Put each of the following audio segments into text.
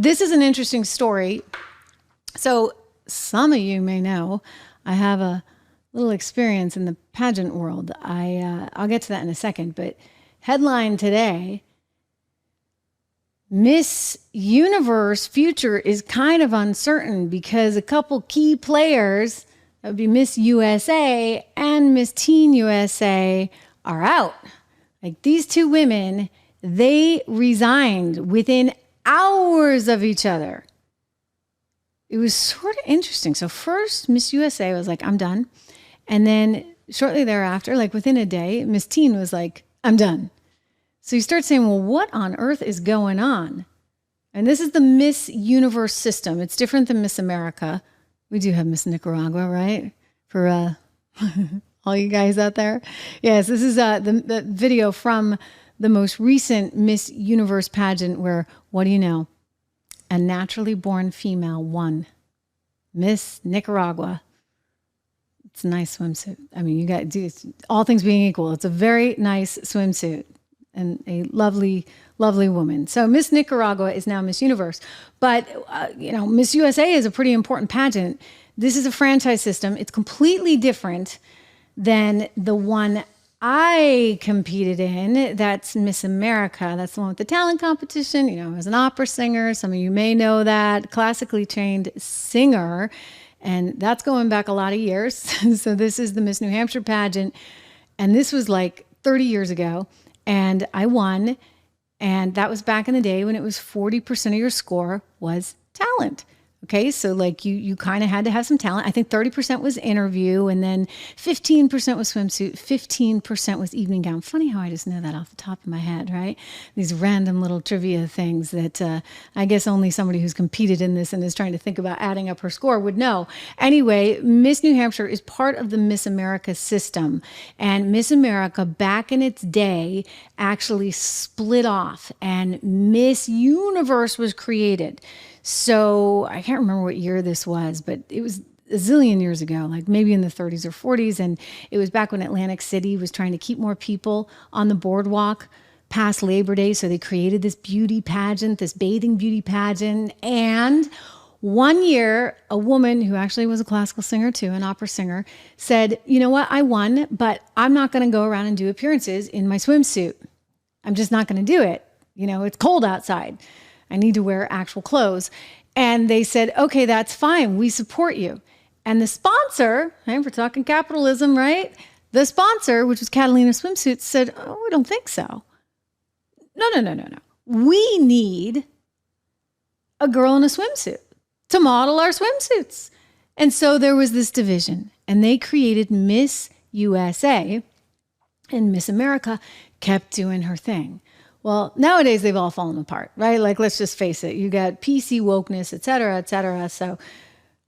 this is an interesting story. So some of you may know I have a little experience in the pageant world. I'll get to that in a second, but headline today, Miss Universe future is kind of uncertain because a couple key players, that would be Miss USA and Miss Teen USA, are out. Like these two women, they resigned within hours of each other. It was sort of interesting. So first, Miss USA was like, I'm done. And then shortly thereafter, like within a day, Miss Teen was like, I'm done. So you start saying, well, what on earth is going on? And this is the Miss Universe system. It's different than Miss America. We do have Miss Nicaragua, right? For all you guys out there. Yes, this is the video from the most recent Miss Universe pageant where, what do you know? A naturally born female won. Miss Nicaragua. It's a nice swimsuit. I mean, you got all things being equal. It's a very nice swimsuit and a lovely, lovely woman. So Miss Nicaragua is now Miss Universe. But, Miss USA is a pretty important pageant. This is a franchise system. It's completely different than the one I competed in. That's Miss America. That's the one with the talent competition. I was an opera singer. Some of you may know that. Classically trained singer. And that's going back a lot of years. So this is the Miss New Hampshire pageant. And this was like 30 years ago. And I won. And that was back in the day when it was 40% of your score was talent. Okay, so like you kind of had to have some talent. I think 30% was interview, and then 15% was swimsuit, 15% was evening gown. Funny how I just know that off the top of my head, right? These random little trivia things that I guess only somebody who's competed in this and is trying to think about adding up her score would know. Anyway, Miss New Hampshire is part of the Miss America system, and Miss America back in its day actually split off, and Miss Universe was created. So I can't remember what year this was, but it was a zillion years ago, like maybe in the 30s or 40s. And it was back when Atlantic City was trying to keep more people on the boardwalk past Labor Day. So they created this beauty pageant, this bathing beauty pageant. And one year, a woman who actually was a classical singer too, an opera singer, said, you know what, I won, but I'm not going to go around and do appearances in my swimsuit. I'm just not going to do it. It's cold outside. I need to wear actual clothes. And they said, okay, that's fine. We support you. And the sponsor, we're talking capitalism, right? The sponsor, which was Catalina Swimsuits, said, oh, we don't think so. No. We need a girl in a swimsuit to model our swimsuits. And so there was this division, and they created Miss USA, and Miss America kept doing her thing. Well, nowadays they've all fallen apart, right? Like, let's just face it. You got PC wokeness, et cetera, et cetera. So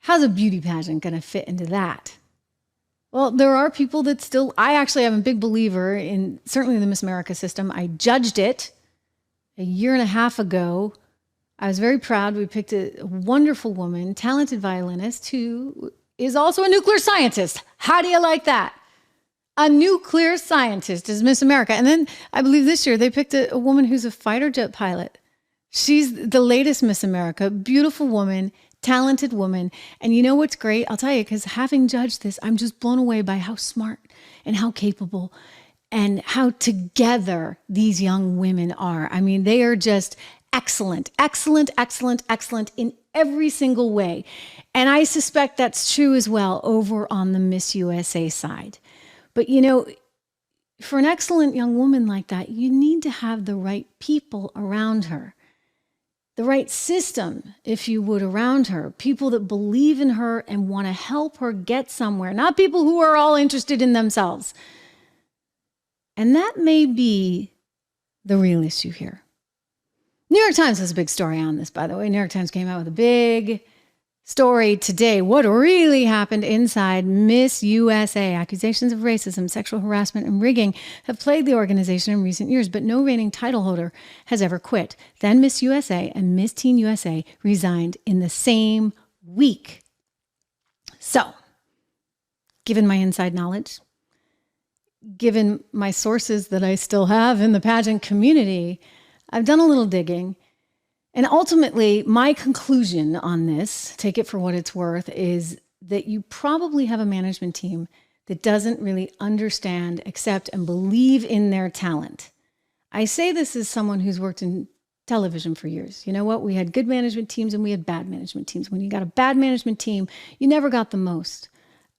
how's a beauty pageant going to fit into that? Well, there are people that still, I actually am a big believer in certainly the Miss America system. I judged it a year and a half ago. I was very proud. We picked a wonderful woman, talented violinist who is also a nuclear scientist. How do you like that? A nuclear scientist is Miss America. And then I believe this year they picked a woman who's a fighter jet pilot. She's the latest Miss America, beautiful woman, talented woman. And you know what's great? I'll tell you, because having judged this, I'm just blown away by how smart and how capable and how together these young women are. I mean, they are just excellent in every single way. And I suspect that's true as well over on the Miss USA side. But, for an excellent young woman like that, you need to have the right people around her, the right system, if you would, around her, people that believe in her and want to help her get somewhere, not people who are all interested in themselves. And that may be the real issue here. New York Times has a big story on this, by the way. New York Times came out with a big story today. What really happened inside Miss USA? Accusations of racism, sexual harassment, and rigging have plagued the organization in recent years, but no reigning title holder has ever quit. Then Miss USA and Miss Teen USA resigned in the same week. So, given my inside knowledge, given my sources that I still have in the pageant community, I've done a little digging. And ultimately, my conclusion on this, take it for what it's worth, is that you probably have a management team that doesn't really understand, accept, and believe in their talent. I say this as someone who's worked in television for years. You know what? We had good management teams and we had bad management teams. When you got a bad management team, you never got the most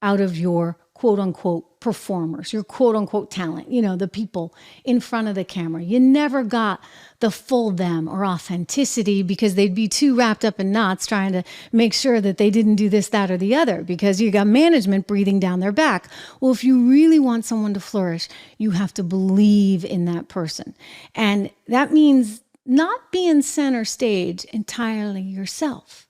out of your quote unquote performers, your quote unquote talent, the people in front of the camera. You never got the full them or authenticity because they'd be too wrapped up in knots trying to make sure that they didn't do this, that, or the other because you got management breathing down their back. Well, if you really want someone to flourish, you have to believe in that person. And that means not being center stage entirely yourself.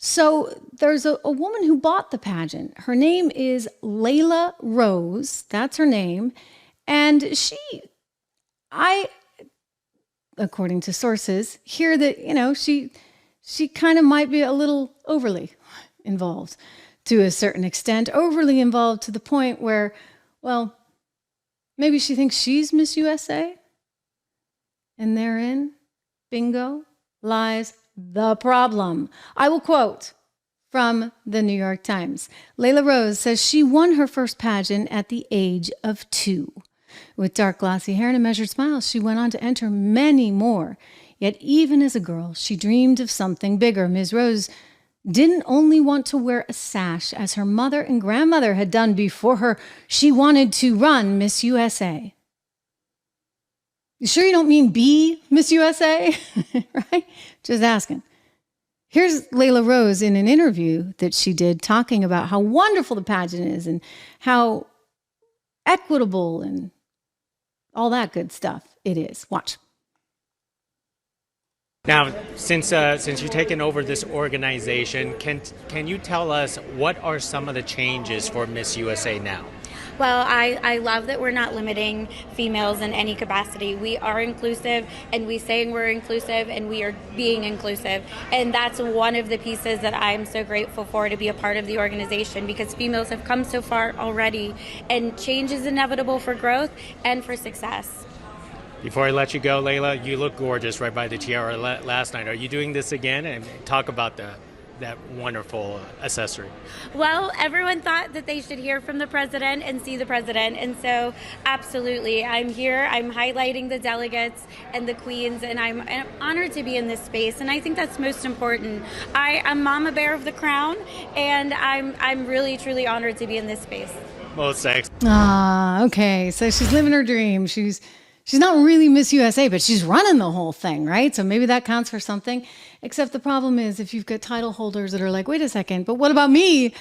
So there's a woman who bought the pageant. Her name is Layla Rose. That's her name. And I, according to sources, hear that, she kind of might be a little overly involved to a certain extent, overly involved to the point where, well, maybe she thinks she's Miss USA. And therein, bingo, lies the problem. I will quote from the New York Times. Layla Rose says she won her first pageant at the age of 2. With dark glossy hair and a measured smile, she went on to enter many more. Yet even as a girl, she dreamed of something bigger. Ms. Rose didn't only want to wear a sash, as her mother and grandmother had done before her. She wanted to run Miss USA. You sure you don't mean be Miss USA? Right? Just asking. Here's Layla Rose in an interview that she did talking about how wonderful the pageant is and how equitable and all that good stuff it is. Watch. Now, since you've taken over this organization, can you tell us what are some of the changes for Miss USA now? Well, I love that we're not limiting females in any capacity. We are inclusive, and we say we're inclusive, and we are being inclusive. And that's one of the pieces that I'm so grateful for, to be a part of the organization, because females have come so far already, and change is inevitable for growth and for success. Before I let you go, Layla, you look gorgeous right by the tiara last night. Are you doing this again? And talk about that wonderful accessory. Well, everyone thought that they should hear from the president and see the president, and so absolutely, I'm here. I'm highlighting the delegates and the queens, and I'm honored to be in this space, and I think that's most important. I'm Mama Bear of the Crown, and I'm really truly honored to be in this space. Most thanks. Okay, so she's living her dream. She's not really Miss USA, but she's running the whole thing, right? So maybe that counts for something. Except the problem is if you've got title holders that are like, wait a second, but what about me?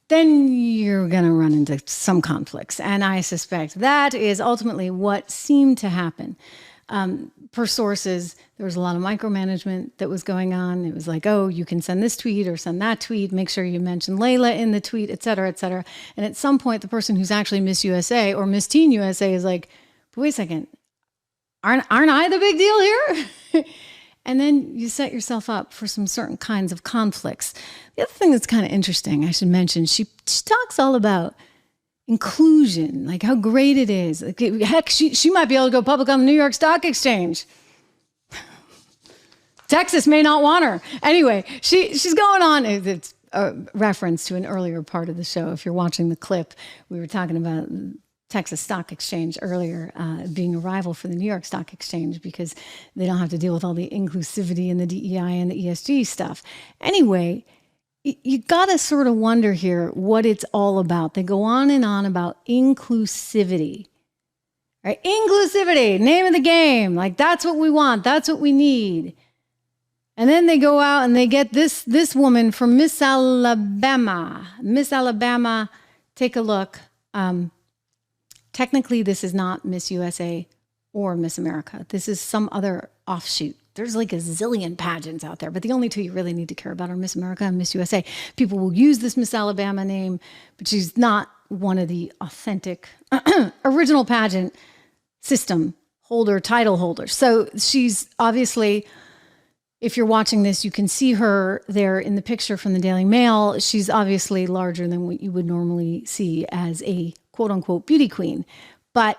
Then you're going to run into some conflicts. And I suspect that is ultimately what seemed to happen. Per sources, there was a lot of micromanagement that was going on. It was like, oh, you can send this tweet or send that tweet. Make sure you mention Layla in the tweet, et cetera, et cetera. And at some point, the person who's actually Miss USA or Miss Teen USA is like, but wait a second. Aren't I the big deal here? And then you set yourself up for some certain kinds of conflicts. The other thing that's kind of interesting, I should mention, she talks all about inclusion, like how great it is. Like, heck, she might be able to go public on the New York Stock Exchange. Texas may not want her. Anyway, she's going on. It's a reference to an earlier part of the show. If you're watching the clip, we were talking about Texas Stock Exchange earlier, being a rival for the New York Stock Exchange because they don't have to deal with all the inclusivity and the DEI and the ESG stuff. Anyway, you got to sort of wonder here what it's all about. They go on and on about inclusivity, right? Inclusivity, name of the game. Like, that's what we want. That's what we need. And then they go out and they get this woman from Miss Alabama. Miss Alabama, take a look. Technically, this is not Miss USA or Miss America. This is some other offshoot. There's like a zillion pageants out there, but the only two you really need to care about are Miss America and Miss USA. People will use this Miss Alabama name, but she's not one of the authentic original pageant system title holders. So she's obviously, if you're watching this, you can see her there in the picture from the Daily Mail. She's obviously larger than what you would normally see as a quote unquote beauty queen. But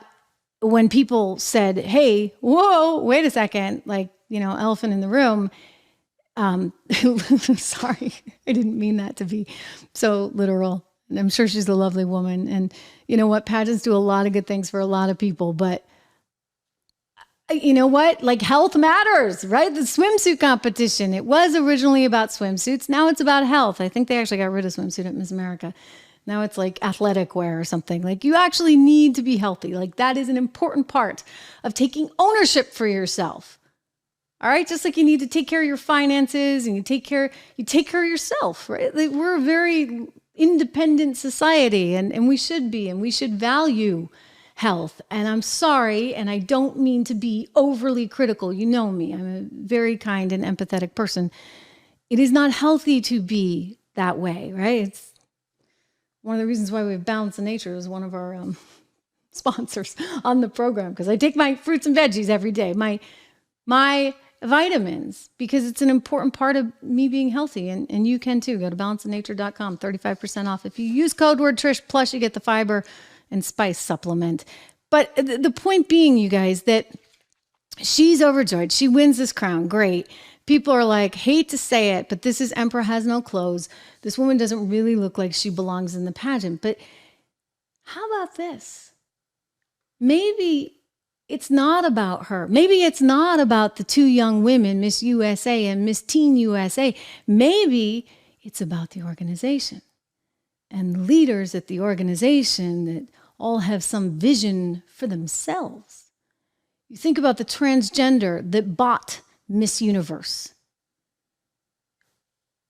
when people said, hey, whoa, wait a second, like, elephant in the room, Sorry, I didn't mean that to be so literal. And I'm sure she's a lovely woman. And you know what? Pageants do a lot of good things for a lot of people, but you know what? Like health matters, right? The swimsuit competition, it was originally about swimsuits. Now it's about health. I think they actually got rid of swimsuit at Miss America. Now it's like athletic wear or something. Like you actually need to be healthy. Like that is an important part of taking ownership for yourself. All right. Just like you need to take care of your finances and you take care of yourself, right? Like we're a very independent society and we should be, and we should value health. And I'm sorry, and I don't mean to be overly critical. You know me, I'm a very kind and empathetic person. It is not healthy to be that way, right? It's one of the reasons why we have Balance in Nature as one of our sponsors on the program, because I take my fruits and veggies every day, my vitamins, because it's an important part of me being healthy, and you can too. Go to balanceinnature.com, 35% off. If you use code word Trish, plus you get the fiber and spice supplement. But the point being, you guys, that she's overjoyed. She wins this crown. Great. People are like, hate to say it, but this is Emperor Has No Clothes. This woman doesn't really look like she belongs in the pageant. But how about this? Maybe it's not about her. Maybe it's not about the two young women, Miss USA and Miss Teen USA. Maybe it's about the organization and leaders at the organization that all have some vision for themselves. You think about the transgender that bought Miss Universe.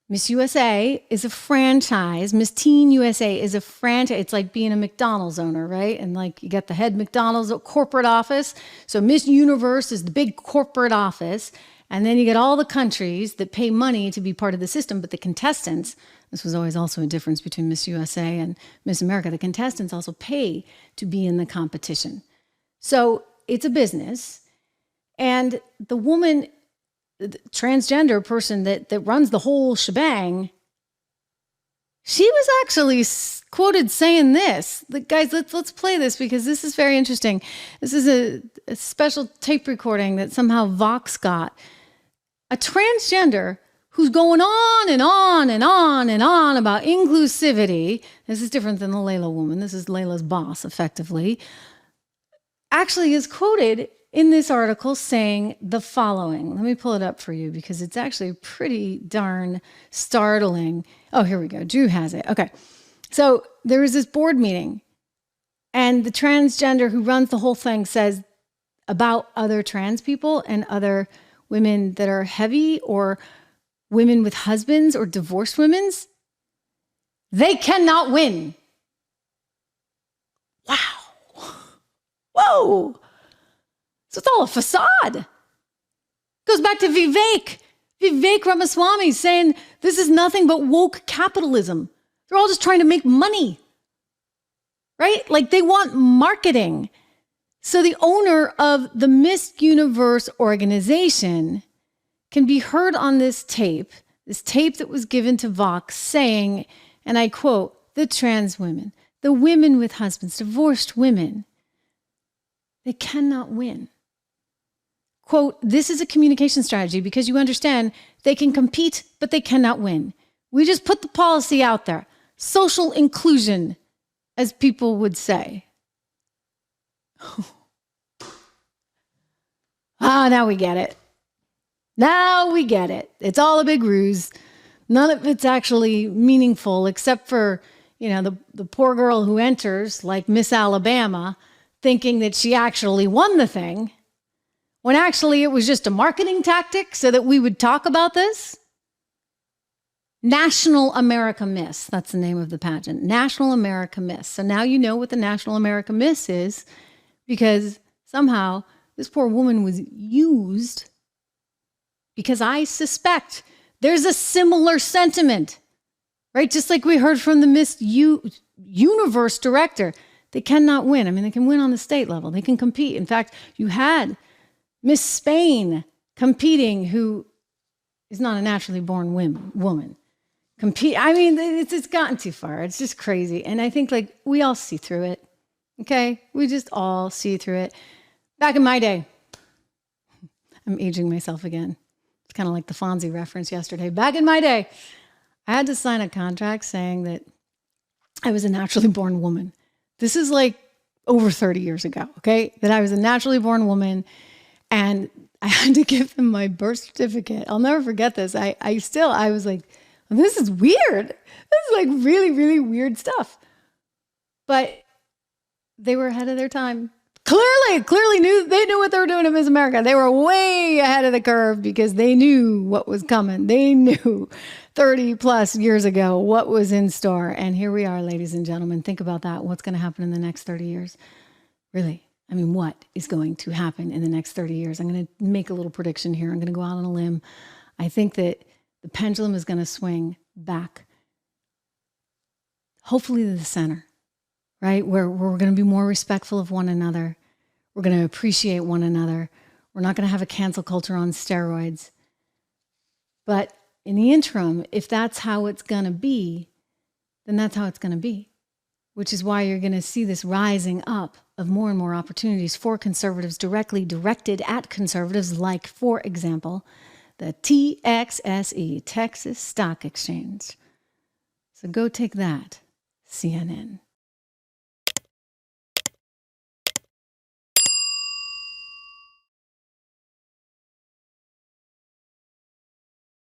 Miss USA is a franchise. Miss Teen USA is a franchise. It's like being a McDonald's owner, right? And like you got the head McDonald's corporate office. So Miss Universe is the big corporate office. And then you get all the countries that pay money to be part of the system. But the contestants, this was always also a difference between Miss USA and Miss America. The contestants also pay to be in the competition. So it's a business. And the woman, the transgender person that runs the whole shebang, she was actually quoted saying this. Guys, let's play this because this is very interesting. This is a special tape recording that somehow Vox got. A transgender who's going on and on and on and on about inclusivity. This is different than the Layla woman. This is Layla's boss, effectively. Actually is quoted in this article saying the following. Let me pull it up for you because it's actually pretty darn startling. Oh, here we go. Drew has it. Okay. So there was this board meeting and the transgender who runs the whole thing says about other trans people and other women that are heavy or women with husbands or divorced women's, they cannot win. Wow. Whoa. So it's all a facade. Goes back to Vivek Ramaswamy saying this is nothing but woke capitalism. They're all just trying to make money, right? Like they want marketing. So the owner of the Miss Universe organization can be heard on this tape that was given to Vox saying, and I quote, the trans women, the women with husbands, divorced women, they cannot win. Quote, this is a communication strategy because you understand they can compete, but they cannot win. We just put the policy out there. Social inclusion, as people would say. Now we get it. Now we get it. It's all a big ruse. None of it's actually meaningful except for, the poor girl who enters like Miss Alabama thinking that she actually won the thing when actually it was just a marketing tactic so that we would talk about this. National America Miss. That's the name of the pageant. National America Miss. So now you know what the National America Miss is because somehow this poor woman was used because I suspect there's a similar sentiment, right? Just like we heard from the Miss Universe director. They cannot win. I mean, they can win on the state level. They can compete. In fact, you had Miss Spain competing, who is not a naturally born woman. Compete. I mean, it's gotten too far. It's just crazy. And I think like we all see through it. Okay? We just all see through it. Back in my day, I'm aging myself again. It's kind of like the Fonzie reference yesterday. Back in my day, I had to sign a contract saying that I was a naturally born woman. This is like over 30 years ago, okay? That I was a naturally born woman, and I had to give them my birth certificate. I'll never forget this. I was like, this is weird. This is like really, really weird stuff. But they were ahead of their time. Clearly they knew what they were doing in Miss America. They were way ahead of the curve because they knew what was coming. They knew 30 plus years ago what was in store. And here we are, ladies and gentlemen. Think about that. What's going to happen in the next 30 years? Really? I mean, what is going to happen in the next 30 years? I'm going to make a little prediction here. I'm going to go out on a limb. I think that the pendulum is going to swing back, hopefully to the center, right? Where we're going to be more respectful of one another. We're going to appreciate one another. We're not going to have a cancel culture on steroids. But in the interim, if that's how it's going to be, then that's how it's going to be, which is why you're going to see this rising up of more and more opportunities for conservatives directly directed at conservatives, like, for example, the TXSE, Texas Stock Exchange. So go take that, CNN.